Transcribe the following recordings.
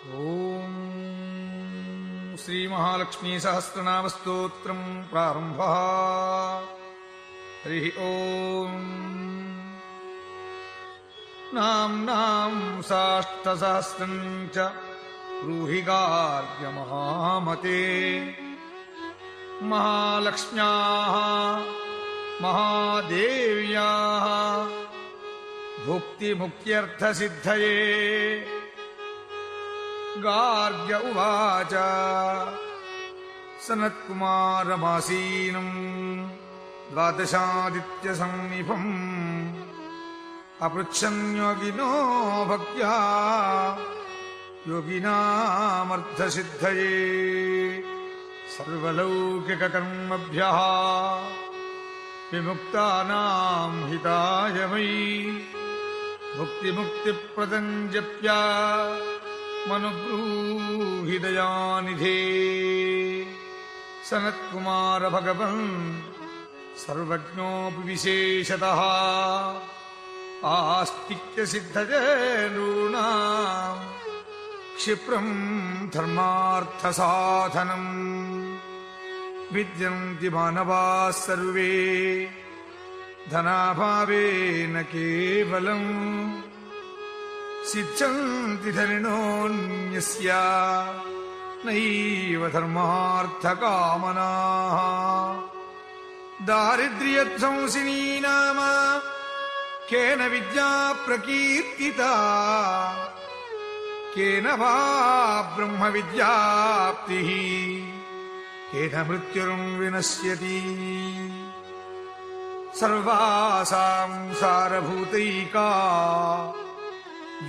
ఓం శ్రీ మహాలక్ష్మీ సహస్రనామ స్తోత్రం ప్రారంభః. హరి ఓం. నామ్నాం సాష్టసహస్రం చ బ్రూహి గార్గ్య మహామతే. మహాలక్ష్మ్యాః మహాదేవ్యాః భుక్తిముక్త్యర్థసిద్ధయే. గార్గ్య ఉవాచ సనత్కుమారమాసీనం ద్వాదశాదిత్యసన్నిభం అపృచ్ఛన్యోగినో భక్త్యా యోగినామర్థసిద్ధయే. సర్వలౌకికకర్మభ్యః విముక్తానాం హితాయ వై భుక్తిముక్తిప్రదం జప్య మనుబ్రూహి దయానిధే. సనత్కుమార భగవన్ సర్వజ్ఞోపి విశేషతః ఆస్తిక్య సిద్ధతే నృణాం క్షిప్రం ధర్మార్థ సాధనం. విద్యంతి మానవాః సర్వే ధనాభావేన కేవలం సిద్ధ్యంతి ధరిణోऽన్యస్య నైవ ధర్మార్థకామనాః. దారిద్ర్యధ్వంసినీ నామ కేన విద్యా ప్రకీర్తితా కేన వా బ్రహ్మ విద్యాప్తిః కేన మృత్యుర్ం వినశ్యతి. సర్వాసాం సారభూతైకా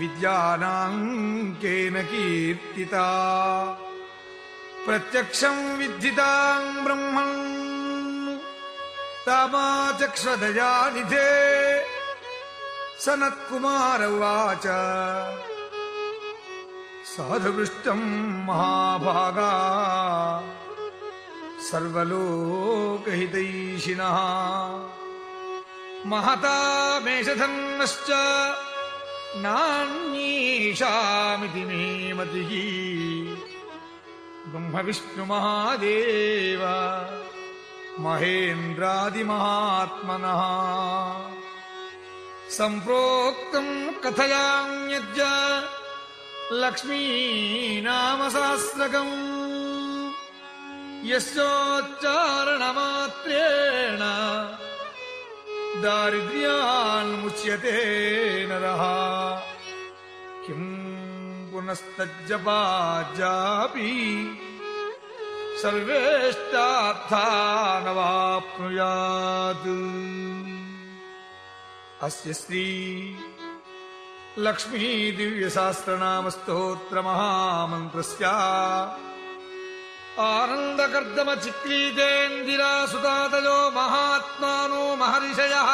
విద్యానాం కేన కీర్తితా. ప్రత్యక్షం విద్ధితాం బ్రహ్మం తామాచక్ష్వదయానిధే. సనత్కుమార ఉవాచ సాధుపృష్టం మహాభాగా సర్వలోకహితైషిణః. మహతా మేషధర్మశ్చ నాన్యేషామితి మే మతిః. బ్రహ్మ విష్ణు మహాదేవ మహేంద్రాదిమహాత్మనః. సంప్రోక్తం కథయామ్యద్య లక్ష్మీనామసహస్రకం. యస్యోచ్చారణమాత్రేణ దారిద్ర్యాన్ముచ్యతే నరః. కిం పునస్తజ్జపాజ్జాపి సర్వేష్టార్థానవాప్నుయాత్. అస్య శ్రీ లక్ష్మీ దివ్య సహస్రనామ స్తోత్ర మహామంత్రస్య ఆనందకర్దమ చిక్లీతేందిరా సుతాదయో మహాత్మానో మహర్షయః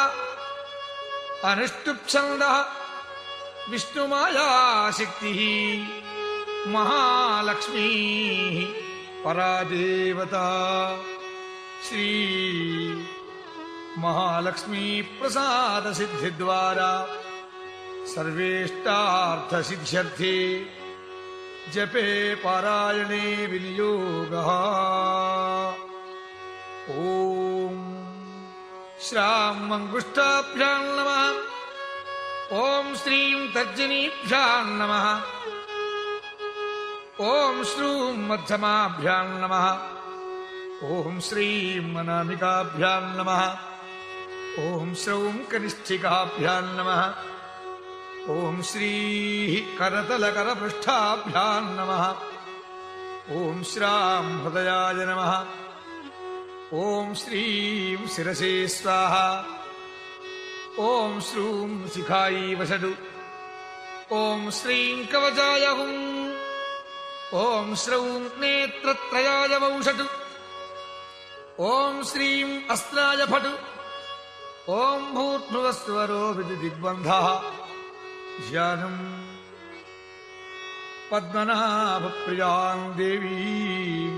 అనుష్టుప్ఛందః విష్ణుమాయాశక్తిః మహాలక్ష్మీ పరాదేవతా. శ్రీ మహాలక్ష్మీ ప్రసాద సిద్ధి ద్వారా సర్వేష్టార్థసిద్ధ్యర్థే జపే పారాయణే వినియోగః. ఓం శ్రాం అంగుష్టాభ్యాం నమః. ఓం శ్రీం తర్జనీభ్యాం నమః. ఓం శ్రూం మధ్యమాభ్యాం నమః. ఓం శ్రీం అనామికాభ్యాం నమః. ఓం శ్రౌం కనిష్ఠికాభ్యాం నమః. ఓం శ్రీ కరతలకరపృష్ఠాభ్యాం నమః. ఓం శ్రాం హృదయాయ నమః. ఓం శ్రీం శిరసే స్వాహా. ఓం శ్రూం శిఖాయీ వషడు. ఓం శ్రీం కవచాయ హుం. ఓం శ్రౌం నేత్రత్రయాయ వౌషటు. ఓం శ్రీం అస్త్రాయ ఫటు. ఓం భూర్భువస్వరో విదిగ్బంధః. ధ్యానం పద్మనాభప్రియాం దేవీం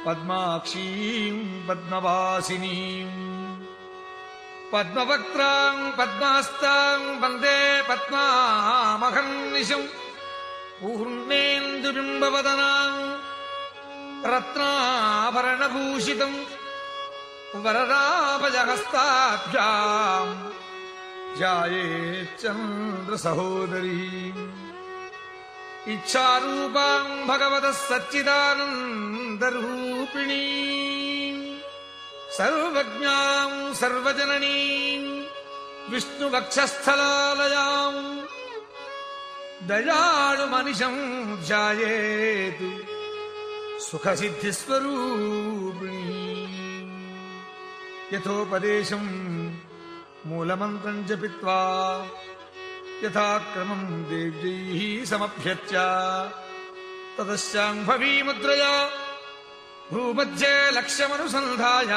పద్మాక్షీం పద్మవాసినీం పద్మవక్త్రాం పద్మాస్తాం వందే పద్మామహర్నిశం పూర్ణేందుబింబవదనాం రత్నాభరణభూషితం వరదాభజహస్తాభ్యాం ధ్యాయేచ్చంద్రసహోదరీం ఇచ్ఛారూపాం భగవతః సచ్చిదానందరూపిణీం సర్వజ్ఞాం సర్వజననీం విష్ణువక్షస్థలాలయాం దయాళుమనిశం ధ్యాయేత్ సుఖసిద్ధిస్వరూపిణీ యథోపదేశం మూలమంత్రం జపిత్వా యథాక్రమం దేవ్యైః సమభ్యర్చ్య తదశాంభవీ ముద్రయా భూమధ్యే లక్ష్యమనుసంధాయ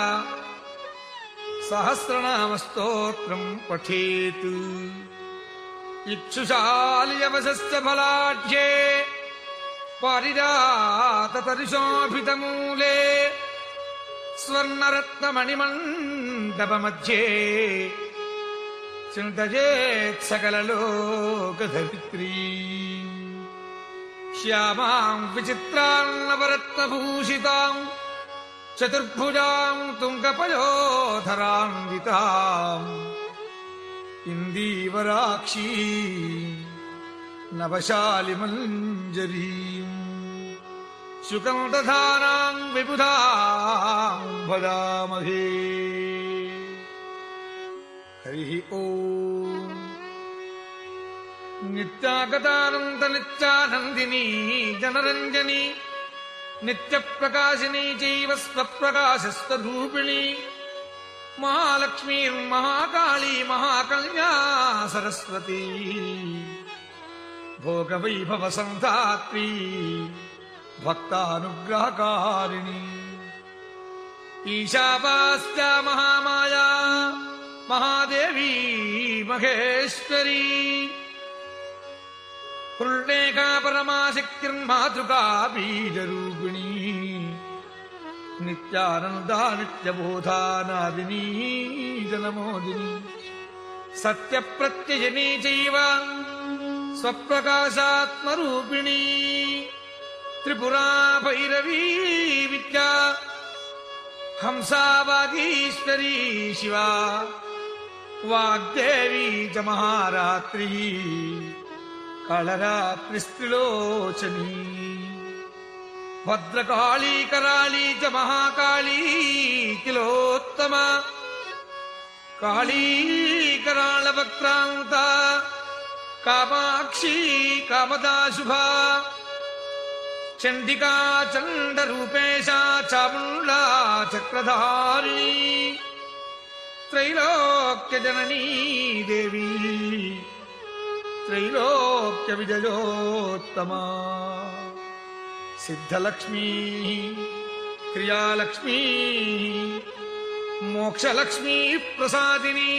సహస్రనామస్తోత్రం పఠేత్ ఇక్షుషాలియవశస్య ఫలాఢ్యే పారిజాతతరిశోభితమూలే స్వర్ణరత్నమణిమండపమధ్యే చింతయేత్ సకలలోకధరిత్రీ శ్యామాం విచిత్రాం నవరత్నభూషితాం చతుర్భుజాం తుంగపయోధరాన్వితాం ఇందీవరాక్షీ నవశాలిమంజరీం శుకం దధానాం విబుధాం భజామహే. హరి ఓం. నిత్యాగతానంత నిత్యానందిని జనరంజని నిత్యప్రకాశిని చైవ స్వప్రకాశస్వరూపిణి మహాలక్ష్మీర్మహాకాళీ మహాకళ్యా సరస్వతీ భోగవైభవసంధాత్రీ భక్తానుగ్రహకారిణి ఈశావాస్య మహామాయా మహాదేవీ మహేశ్వరీ పుణ్యేకా పరమాశక్తిర్మాతృకా బీజరూపిణీ నిత్యానందా నిత్యబోధానాదినీ జనమోదిని సత్యప్రత్యయనీ చైవ స్వప్రకాశాత్మరూపిణీ త్రిపురా భైరవీ విద్యా హంసావాగీశ్వరీ శివా వాగ్దేవీ చ మహారాత్రీ కాళరాత్రిస్త్రిలోచనీ భద్రకాళీ కరాళీ చ మహాకాళీ తిలోత్తమా కాళీ కరాళవక్రాంత కామాక్షీ కామదా శుభా చండికా చండరూపేశా చాముండా చక్రధారిణీ త్రైలోక్యజననీ దేవీ త్రైలోక్య విజయోత్తమా సిద్ధలక్ష్మీ క్రియాలక్ష్మీ మోక్షలక్ష్మీ ప్రసాదిని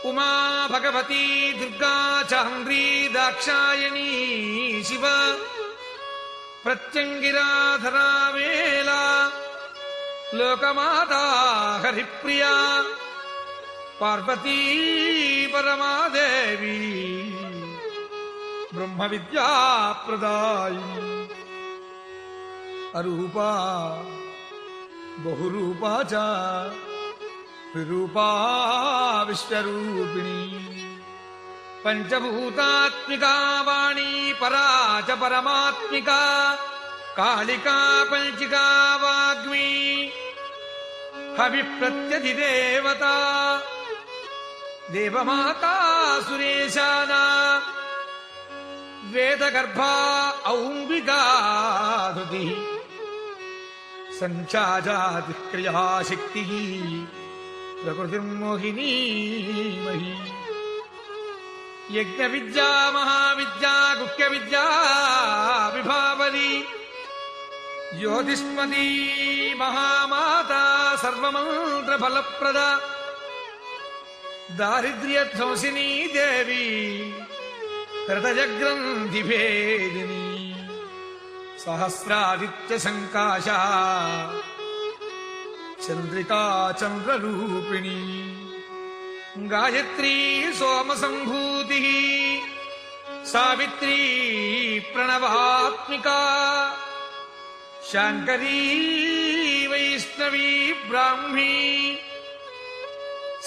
ఉమా భగవతీ దుర్గా చాంద్రీ దాక్షాయణీ శివ ప్రత్యంగిరాధరా వేళా లోకమాతా హరిప్రియా పార్వతీ పరమాదేవి బ్రహ్మ విద్యా ప్రదాయిని అరూపా బహురూపా చ విరూపా విశ్వరూపిణి పంచభూతాత్మికా వాణీ పరా చ పరమాత్మికా కాళికా పంచికా వాగ్మీ హవిప్రత్యధిదేవతా దేవమాతా సురేశానా వేదగర్భా ఔంబికాధుతి సంచాజాతి క్రియాశక్తి ప్రకృతిర్మోహినీ మహీ యజ్ఞ విద్యా మహావిద్యా గుహ్య విద్యా విభావరి జ్యోతిష్మతీ మహామాతా సర్వమంత్ర ఫలప్రద దారిద్ర్యధ్వంసినీ దేవి హృదయగ్రంథిభేదిని సహస్రాదిత్య సంకాశా చంద్రికా చంద్రరూపిణి గాయత్రీ సోమసంభూతి सावित्री प्रणवात्मिका शांकरी वैष्णवी ब्राह्मी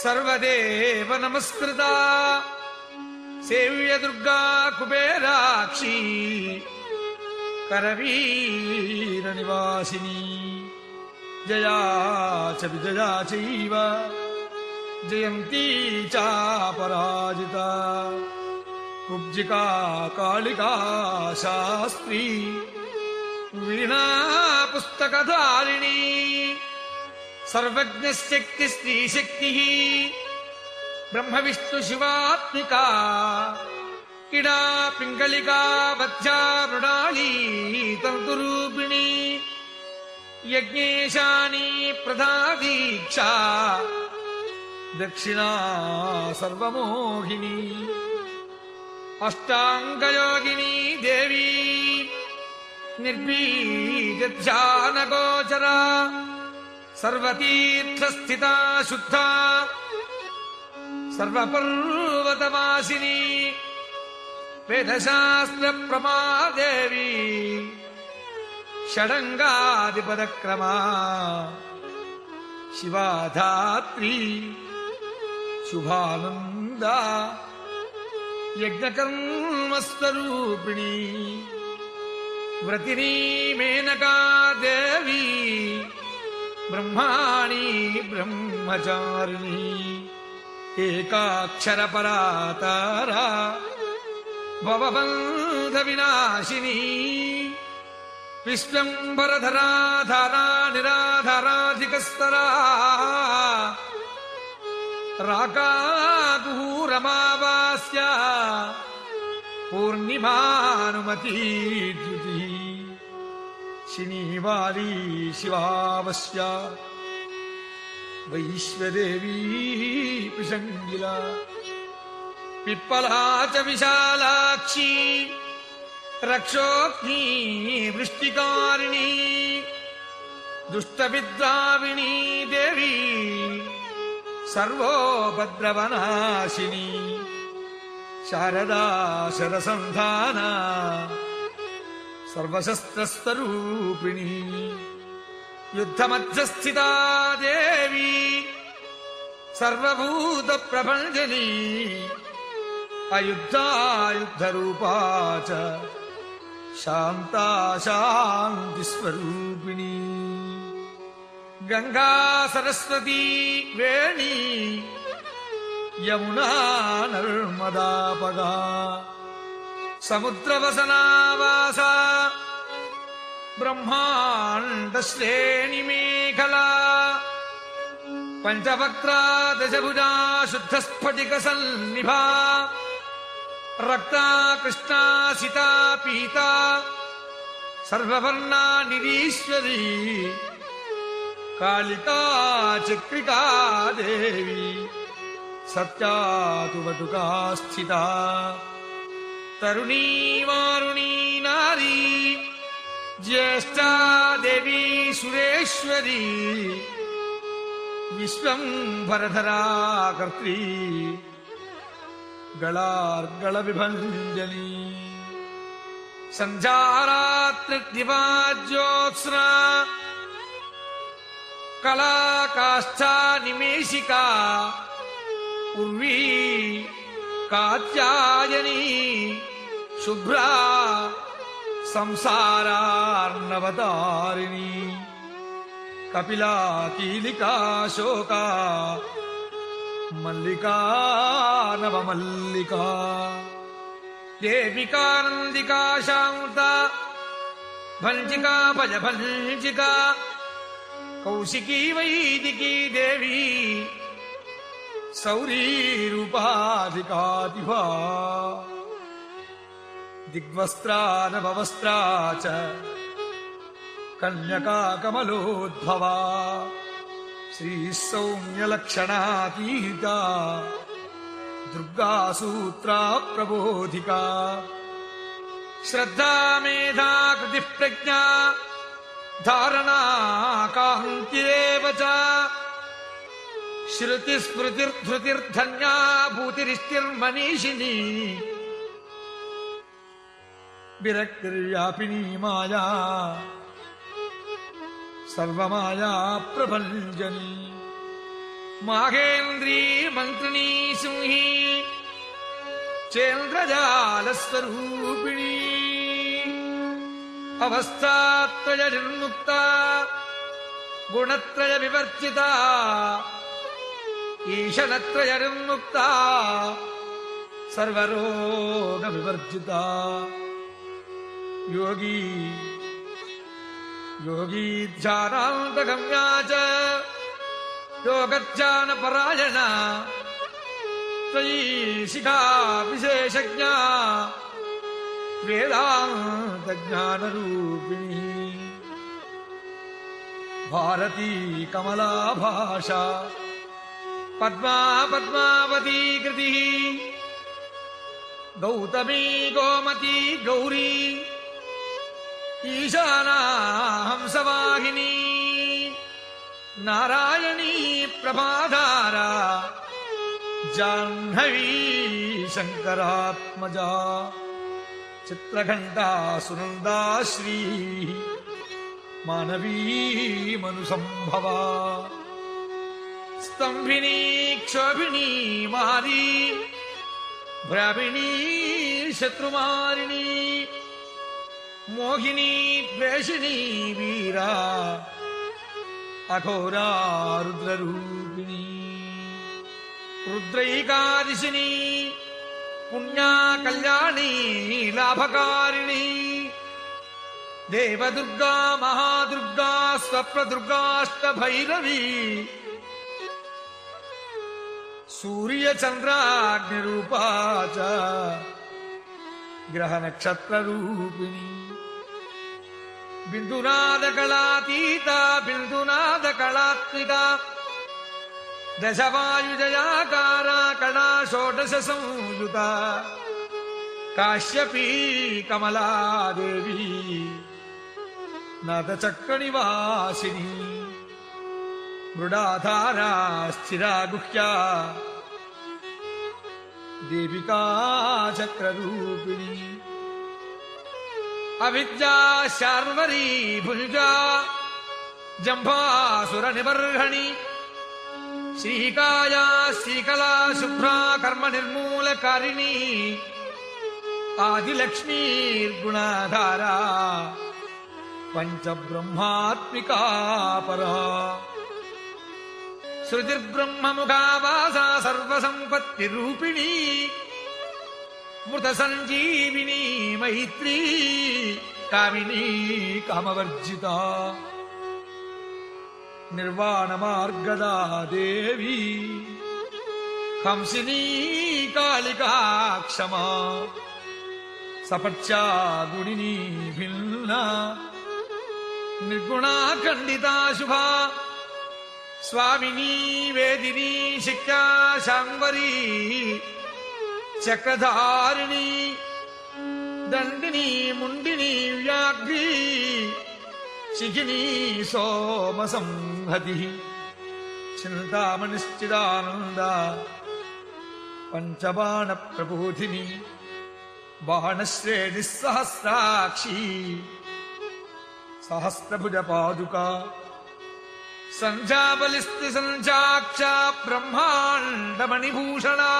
सर्वदेव नमस्कृता सेव्य दुर्गा कुबेराक्षी करवीर निवासिनी जया च विजया चैव जयन्ती चापराजिता कुब्जिका कालिका शास्त्री वीणा पुस्तकधारिणी सर्वज्ञशक्ति स्त्रीशक्तिः ब्रह्म विष्णु शिवात्मिका इडा पिंगलिका वध्या मृणाली तन्तुरूपिणी यज्ञेशानी प्रदादीक्षा दक्षिणा सर्वमोहिनी अष्टांगयोगिनी देवी निर्बीजध्यानगोचरा सर्वतीर्थस्थिता शुद्धा सर्वपर्वतवासिनी वेदशास्त्र प्रमादेवी षडंगादिपदक्रमा शिवाधात्री शुभानंदा यज्ञकर्मस्वरूपिणी व्रतिनी मेनका देवी ब्रह्माणी ब्रह्मचारिणी एकाक्षर परातारा भवबन्ध विनाशिनी विश्वंभरधरा धारा निराधाराधिकस्तरा राकादूरमावास्या पूर्णिमानुमती द्युतिः शनिवारी शिवावस्या वैश्वदेवी पिशंगिला पिप्पला च विशालाक्षी रक्षोग्नी वृष्टिकारिणी दुष्टविद्राविणी देवी सर्वोपद्रवनाशिनी शारदा शरसंधाना सर्वशस्त्रस्वरूपिणी युद्धमध्यस्थिता देवी सर्वभूतप्रभञ्जनी अयुद्धायुद्धरूपा च शान्ता शान्तिस्वरूपिणी गंगा सरस्वती वेणी यमुना नर्मदापगा समुद्रवसनावासा ब्रह्मांड श्रेणी मेखला पंचवक्त्रा दशभुजा शुद्ध स्फटिक सन्निभा रक्ता कृष्णा सिता पीता सर्ववर्णा निरीश्वरी कालिका चक्रिका देवी सत्या तु वटुका स्थिता तरुणी वारुणी नारी ज्येष्ठा देवी सुरेश्वरी विश्वंभरधरा कर्त्री गलार्गल विभंजनी संध्यारात्रि दिवा ज्योत्स्ना कला काष्ठा निमेशिका उर्वी कात्यायनी शुभ्रा संसारार्णवतारिणी कपिला कीलिका शोका मल्लिका नवमल्लिका देविका नंदिका शांता भंजिका भजभंजिका कौशिकी वैदिकी देवी सौरी रूपाधिका दिवा दिग्वस्त्रा नववस्त्रा च कन्यका कमलोद्भवा श्री सौम्यलक्षणातीता दुर्गा सूत्रा प्रबोधिका श्रद्धा मेधा कृतिः प्रज्ञा धारणा कान्त्येव च श्रुतिस्मृतिर्धृतिर्धन्या भूतिरिष्टिर्मनीषिणी విరక్తిర్వ్యాపినీ మాయా సర్వమాయా ప్రభంజని మాహేంద్రీ మంత్రిణీ సింహీ చేంద్రజాలస్వరూపిణీ అవస్థాత్రయ నిర్ముక్త గుణత్రయ వివర్జిత ఈశనత్రయ నిర్ముక్త సర్వరోగ వివర్జిత యోగీ యోగీ ధ్యానాంతగమ్యా చ యోగధ్యాన పరాయణ త్వయి శిఖా విశేషజ్ఞ వేదాంత జ్ఞానరూపిణి భారతీ కమలా భాషా పద్మా పద్మావతీ కృతి గౌతమీ గోమతీ గౌరీ ఈశానా హంసవాహిని నారాయణీ ప్రభాధారా జాహ్నవీ శంకరాత్మజా చిత్రఘంటా సునందా శ్రీ మానవీ మనుసంభవా స్తంభినీ క్షోభిణీ మారీ భ్రామిణీ శత్రుమారిణీ మోహినీ ద్వేషిణీ వీరా అఘోరా రుద్రరూపిణీ రుద్రైకాదిశిని పుణ్యా కళ్యాణీ లాభకారిణీ దేవదుర్గా మహాదుర్గా స్వప్నదుర్గాష్టభైరవీ సూర్యచంద్రాగ్నిరూపా చ గ్రహనక్షత్రరూపిణీ బిందునాదకళాతీత బిందునాదకళాత్మిక దశవాయుజయాకారా కళా షోడశ సంయుత కాశ్యపీ కమలాదేవి నాదచక్రనివాసిని మృడాధారా స్థిరా గుహ్యా దేవికా చక్రరూపిణి అవిద్యా శార్వరీ భుజా జంభాసుర నిబర్హణి శ్రీకాయా శ్రీకళా శుభ్రా కర్మ నిర్మూలకారిణి ఆదిలక్ష్మీర్గుణాధారా పంచబ్రహ్మాత్మికా పరా శృతిర్బ్రహ్మముఖావాసా సర్వసంపత్తిరూపిణీ మృత సంజీవిని మైత్రీ కామినీ కామవర్జిత నిర్వాణ మార్గదా దేవి హంసినీ కాళికా క్షమా సపర్చా గుణినీ భిన్న నిర్గుణా ఖండితా శుభా స్వామినీ వేదినీ శిక్షా శాంబరీ చక్రధారిణి దండిని ముండిని వ్యాఘ్రీ శిఖినీ సోమసంహతి చింతామణిశ్చిదానంద పంచబాణ ప్రబోధిని బాణశ్రేణి సహస్రాక్షి సహస్రభుజ పాదుకా సంధ్యాబలిస్తి సంధ్యాక్ష బ్రహ్మాండమణిభూషణా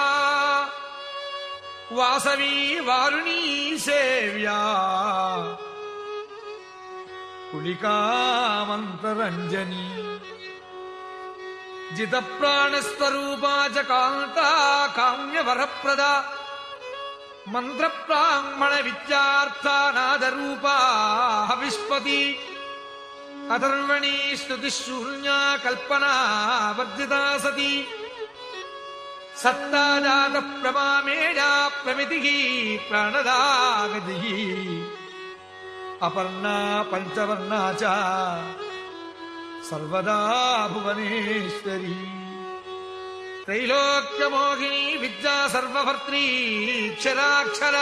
వాసవీ వారుణీ సేవ్యా కులికామంతరంజని జిత ప్రాణస్వరూపా చ కాంతా కామ్యవరప్రద మంత్ర బ్రాహ్మణ విద్యార్థానాదరూపా హవిష్పతి అథర్వణీ స్తుతిశూన్యా కల్పనా వర్జితా సతి సత్తాజాత ప్రమామేజా ప్రమితిః ప్రాణదాగతిః అపర్ణా పంచవర్ణా చ సర్వదా భువనేశ్వరీ త్రైలోక్యమోహినీ విద్యా సర్వభర్త్రీ క్షరాక్షర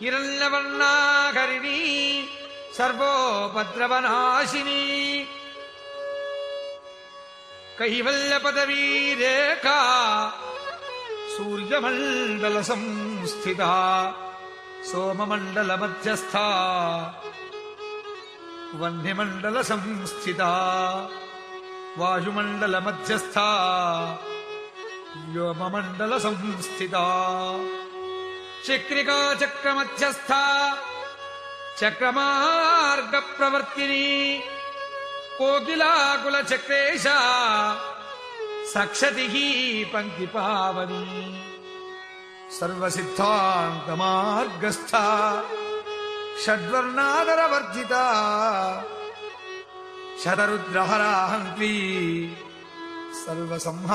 హిరణ్యవర్ణాకరిణీ సర్వోపద్రవనాశినీ కైవల్య పదవీ రేఖా సూర్యమండల సంస్థిత సోమమండల మధ్యస్థ వహ్నిమండల సంస్థిత వాయుమండల మధ్యస్థ వ్యోమమండల సంస్థిత చక్రికా చక్ర మధ్యస్థ చక్రమార్గ ప్రవర్తిని కోకిలాకుల చక్రేశ సక్షతి పంక్తి పావని సర్వసిద్ధాంత మార్గస్థ షడ్వర్ణాదర వర్జిత శతరుద్రహరాహంత్రీ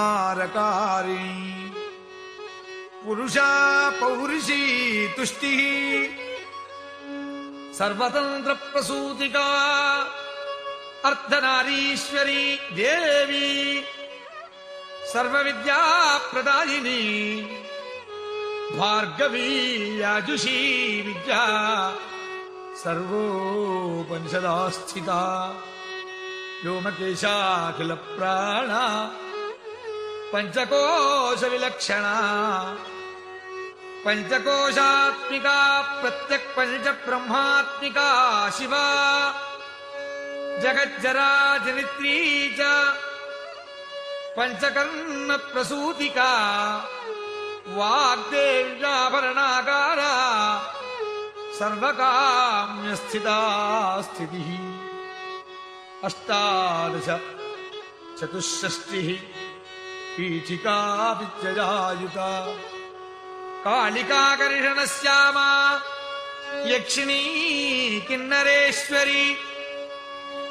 సర్వసంహారకారిణి పురుషా పౌరుషీ తుష్టి సర్వతంత్ర ప్రసూతికా అర్ధనారీశ్వరీ దేవి సర్వవిద్యా ప్రదాయిని భార్గవీ యాజుషీ విద్యా సర్వోపనిషదా స్థిత వ్యోమకేశాఖిల ప్రాణ పంచకోశ విలక్షణ పంచకోశాత్మికా ప్రత్యక్ పంచ బ్రహ్మాత్మికా శివ జగజ్జరా జనిత్రీ చ పంచకర్ణ ప్రసూతికా వాగ్దేవ్యాభరణాకారా సర్వకామ్యస్థితా స్థితి అష్టాదశ చతుషష్టి పీఠికా విద్యయాయుత కాళికాకర్షణ శ్యామా యక్షిణీ కిన్నరేశ్వరి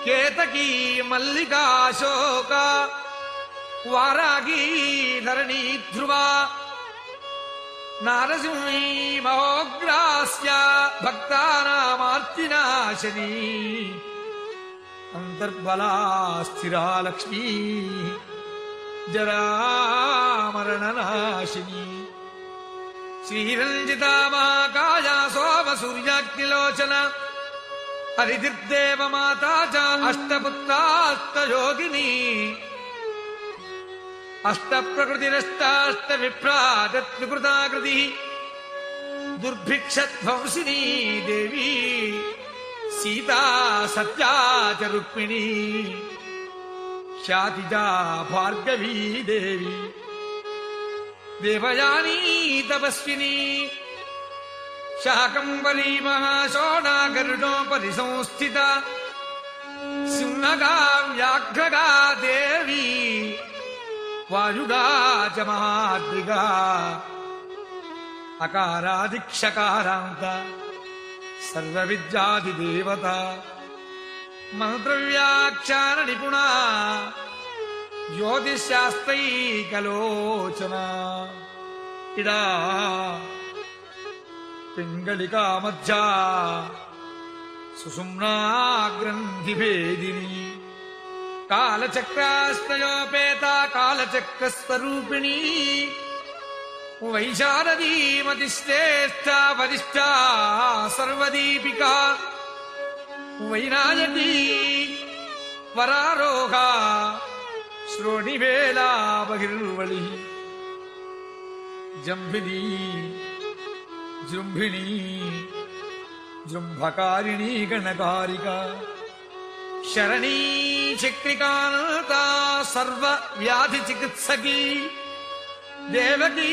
కేతకీ మల్లికాశోక వారాగీ ధరణీ ధ్రువా నారసింహీ మహోగ్రాస్య భక్తానామార్తినాశనీ అంతర్బలా స్థిరా లక్ష్మీ జరామరణనాశిని శ్రీరంజితా మహాకాయా సోమ సూర్యాగ్నిలోచన హరిదిర్దేవ మాతా చ అష్టపుత్రాష్టయోగిని అష్టప్రకృతిరష్టాష్ట విప్రాజత్వికృతాకృతి దుర్భిక్షధ్వంసినీ దేవి సీతా సత్యా చ రుక్మిణీ శాతిజా భార్గవీ దేవి దేవయానీ తపస్విని శాకంబరీ మహాశోణా గరుడోపరి సంస్థిత సింహగా వ్యాఘ్రగా దేవి వాయుగా చ మహాద్రిగా అకారాదిక్షకారాంత సర్వవిద్యాదిదేవత మంత్రవ్యాఖ్యాన నిపుణా జ్యోతిశాస్త్రైకలోచన ఇడా పింగళికా మధ్య సుషుమ్నా గ్రంథిభేదిని కాలచక్రాస్తయోపేత కాలచక్రస్వరూపిణీ వైశారదీమతిశ్రేష్ఠ వరిష్ఠా సర్వదీపికా వైనాయకీ వరారోహా శ్రోణివేళా బహిర్వళి జంభినీ జృంభిణీ జృంభకారిణీ గణకారిక శరణీ చక్రికానతా సర్వ వ్యాధి చికిత్సకీ దేవకీ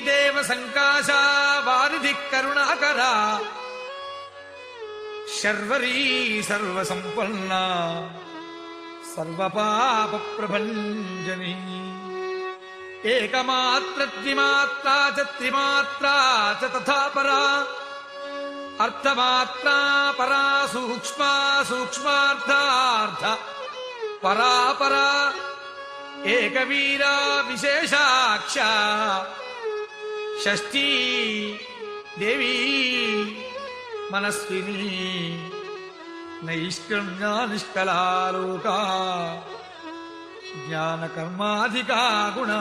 దేవ సంకాశా వారిధి కరుణాకరా శర్వరీ సర్వసంపన్నా సర్వపాప ప్రభంజనీ ఏకమాత్ర ద్విమాత్రా చ త్రిమాత్రా చ తథా పరా అర్థమాత్రా పరా సూక్ష్మా సూక్ష్మార్థార్థ పరా పరా ఏకవీరా విశేషాక్ష షష్ఠీ దేవీ మనస్విని నైష్కర్మ్యానిష్కలాలోకా జ్ఞానకర్మాధికా గుణ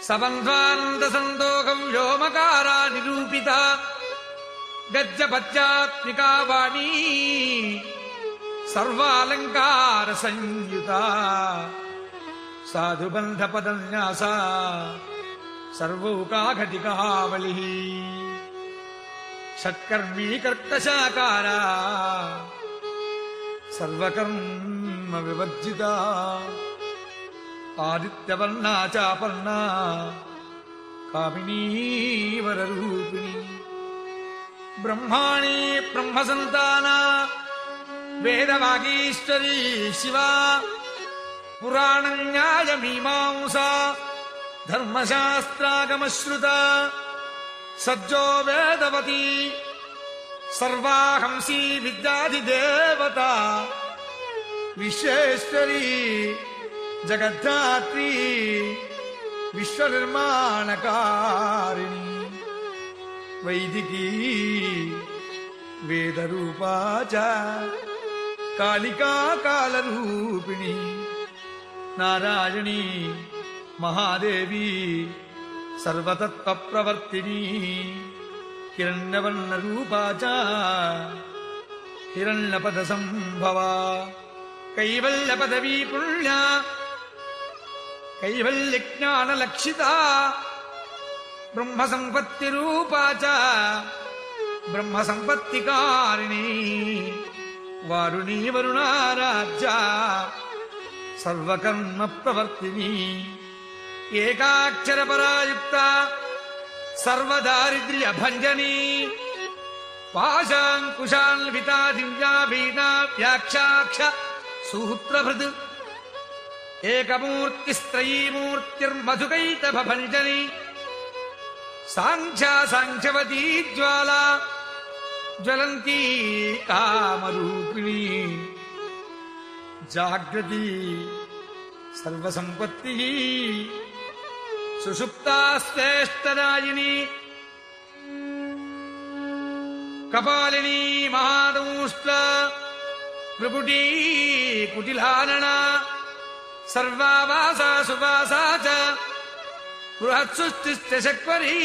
సబంధ్వానంద సందోహం వ్యోమకారా నిరూపిత గజ్జపద్యాత్మికా వాణీ సర్వాలంకార సంయుత సాధుబంధ పదన్యాస సర్వౌకాఘటికావళి షట్కర్మీ కర్కశాకార సర్వకర్మ వివర్జిత ఆదిత్యవర్ణా చాపర్ణా కామినీ వరరూపిణి బ్రహ్మాణి బ్రహ్మసంతాన వేదవాగీశ్వరీ శివా పురాణం న్యాయమీమాంసా ధర్మశాస్త్రాగమశ్రుత సజ్జో వేదవతి సర్వాహంసీ విద్యాధిదేవత విశ్వేశ్వరీ జగద్ధాత్రీ విశ్వనిర్మాణకారిణి వైదికీ వేదరూపా చ కాళికా కాలరూపిణి నారాయణీ మహాదేవి సర్వతత్వప్రవర్తిని హిరణ్యవర్ణరూపా చ హిరణ్యపద సంభవ కైవల్యపదవీ పుణ్య కైవల్యజ్ఞానలక్షిత బ్రహ్మసంపత్తిరూపా చ బ్రహ్మసంపత్తికారిణి వారుణీ వరుణారాజ్య సర్వకర్మ ప్రవర్తిని ఏకాక్షరపరాయుక్త సర్వదారిద్ర్యభంజనీ పాశాంకుశాన్వితా దివ్యా వీణా వ్యాక్షాక్ష సూత్రభృద్ ఏకమూర్తిస్త్రయీమూర్తిర్మధుకైతభంజనీ సాంఖ్యా సాంఖ్యవతీ జ్వాలా జ్వలంతీ కామరూపిణి జాగ్రతి సర్వసంపత్తి సుషుప్తా శ్రేష్టదాయిని కపాలిని మహాదౌష్ట్ర త్రిపుటీ కుటిలానన సర్వావాసా సువాసా చ బృహత్సుష్టిశ్చ శక్వరీ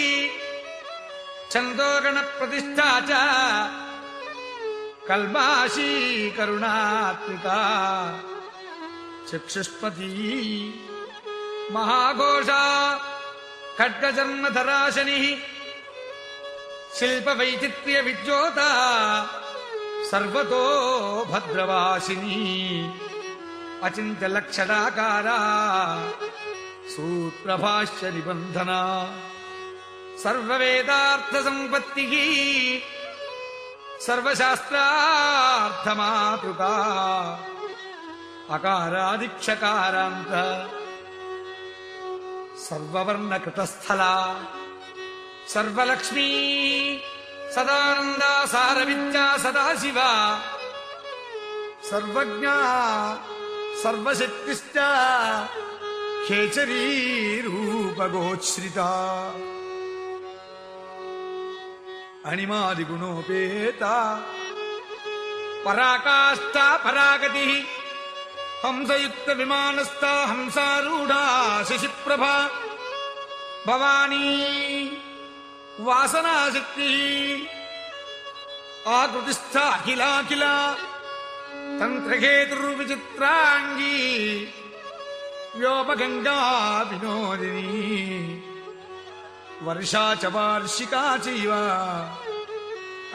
ఛందోగణ ప్రతిష్ఠా చ కల్మాషీ కరుణాత్మికా చక్షుష్పతి మహాఘోషా ఖడ్గజన్మధరాశని శిల్పవైచిత్ర్య విద్యోత సర్వతో భద్రవాసిని అచింత్యలక్షణాకారా సూత్రభాష్య నిబంధన సర్వవేదార్థ సంపత్తి సర్వశాస్త్రార్థమాతృకా అకారాదిక్షకారాంత సర్వవర్ణకృతస్థలా సర్వలక్ష్మీ సదానందా సారవిద్యా సదాశివ సర్వజ్ఞా సర్వశక్తిశ్చ ఖేచరీ రూపగోచ్ఛ్రిత అణిమాదిగుణోపేత పరాకాష్ఠ పరాగతి హంసయుక్త విమానస్థ హంసారూఢా శశిప్రభా భవానీ వాసనాశక్తి ఆకృతిస్థ అఖిలాఖిల తంత్రహేతుర్విచిత్రాంగీ వ్యోమగంగా వినోదిని వర్షా చ వార్షికా చైవ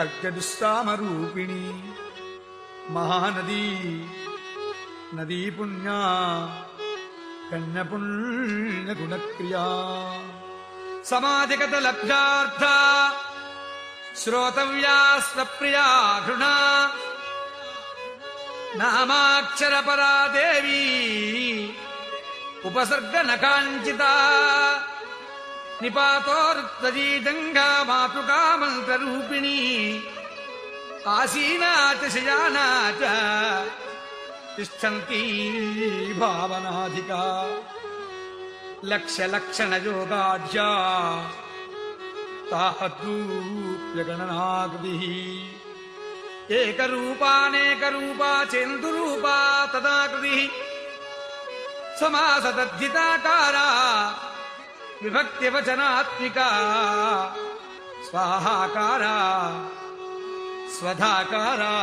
అర్ఘ్యదుస్సామరూపిణి మహానదీ నదీ పుణ్యా కన్యపుణ్యగుణక్రియా సమాధిగత లబ్ధార్థ శ్రోతవ్యా స్వప్రియా ఘృణా నామాక్షరపరా దేవీ ఉపసర్గ నకాంచిత నిపాతోరుత్వజీజంగా మాతృకా మంత్రరూపిణి ఆసీనా చ శయానా చ తిష్టంతి భావనాధికా లక్ష్యలక్షణయోగాఢ్యా తాహద్రూప్యగణనాకృతి ఏకరూపానేకరూపా చేందురూపా తదాకృతి సమాసతద్ధితాకారా విభక్తివచనాత్మికా స్వాహాకారా స్వధాకారా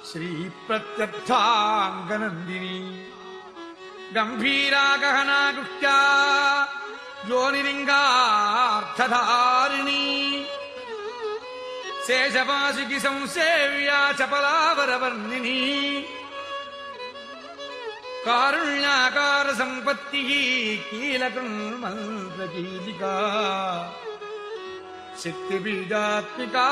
శ్రీప్రత్యర్థాంగనందిని గంభీరా గహనా గుష్ట్యా యోనిలింగార్థధారిణి శేషవాసుకి సంసేవ్యా చపలావరవర్ణిని కారుణ్యాకార సంపత్తి కీలకం మంత్రకీలికా శక్తిబీజాత్మికా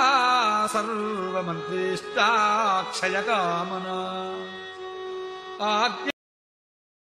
సర్వమంత్రిష్టాక్షయకామనా ఆజ్ఞ